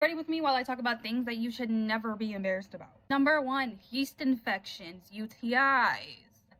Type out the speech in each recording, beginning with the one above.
Ready with me while I talk about things that you should never be embarrassed about. Number one, yeast infections, UTIs.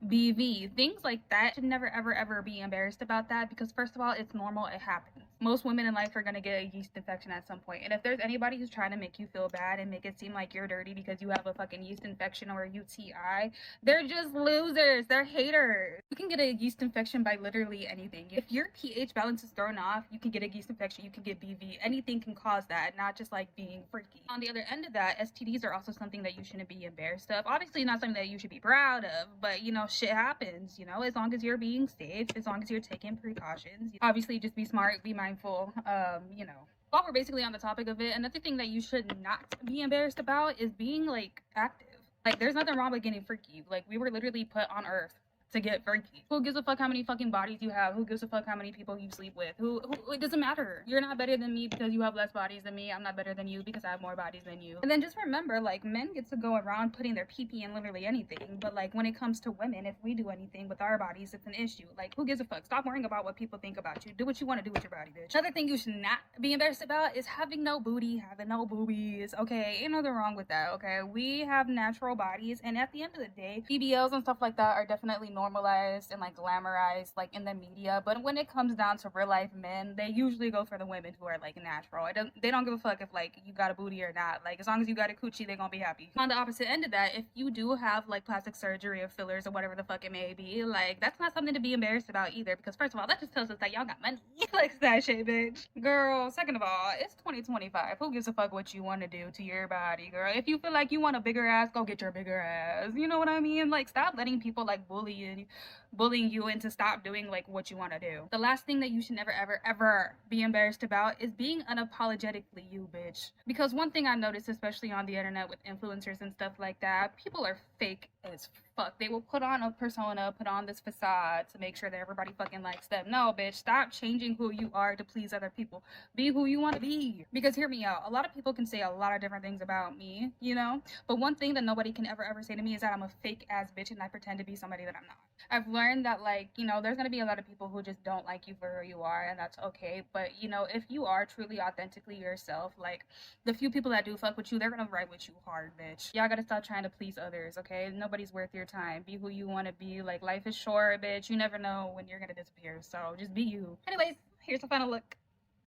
BV, things like that. Should never ever be embarrassed about that because first of all, it's normal, it happens. Most women in life are gonna get a yeast infection at some point. And if there's anybody who's trying to make you feel bad and make it seem like you're dirty because you have a fucking yeast infection or a UTI, they're just losers. They're haters. You can get a yeast infection by literally anything. If your pH balance is thrown off, you can get a yeast infection, you can get BV. Anything can cause that, not just like being freaky. On the other end of that, STDs are also something that you shouldn't be embarrassed of. Obviously not something that you should be proud of, but shit happens, as long as you're being safe, as long as you're taking precautions. Obviously just be smart, be mindful, while we're basically on the topic of it, another thing that you should not be embarrassed about is being like active. Like there's nothing wrong with getting freaky. Like we were literally put on earth to get freaky. Who gives a fuck how many fucking bodies you have? Who gives a fuck how many people you sleep with? Who it doesn't matter. You're not better than me because you have less bodies than me. I'm not better than you because I have more bodies than you. And then just remember, like, men get to go around putting their pee-pee in literally anything. But like when it comes to women, if we do anything with our bodies, it's an issue. Like who gives a fuck? Stop worrying about what people think about you. Do what you want to do with your body, bitch. Another thing you should not be embarrassed about is having no booty, having no boobies. Okay, ain't nothing wrong with that. Okay, we have natural bodies, and at the end of the day, BBLs and stuff like that are definitely normalized and like glamorized like in the media, but when it comes down to real life men, they usually go for the women who are like natural. They don't give a fuck if like you got a booty or not. Like as long as you got a coochie, they gonna be happy. On the opposite end of that, if you do have like plastic surgery or fillers or whatever the fuck it may be, like that's not something to be embarrassed about either, because first of all, that just tells us that y'all got money. Flex that shit, bitch. Girl, second of all, it's 2025. Who gives a fuck what you want to do to your body, girl? If you feel like you want a bigger ass, go get your bigger ass. You know what I mean? Like stop letting people like bullying you into stop doing like what you want to do. The last thing that you should never ever be embarrassed about is being unapologetically you, bitch. Because one thing I noticed, especially on the internet with influencers and stuff like that, people are fake as fuck. They will put on a persona, put on this facade to make sure that everybody fucking likes them. No, bitch, stop changing who you are to please other people. Be who you want to be. Because hear me out, a lot of people can say a lot of different things about me, but one thing that nobody can ever say to me is that I'm a fake ass bitch and I pretend to be somebody that I'm not. I've learned that like, there's gonna be a lot of people who just don't like you for who you are, and that's okay. But if you are truly authentically yourself, like the few people that do fuck with you, they're gonna ride with you hard, bitch. Y'all gotta stop trying to please others, okay? Nobody's worth your time. Be who you wanna be. Like life is short, bitch. You never know when you're gonna disappear. So just be you. Anyways, here's the final look.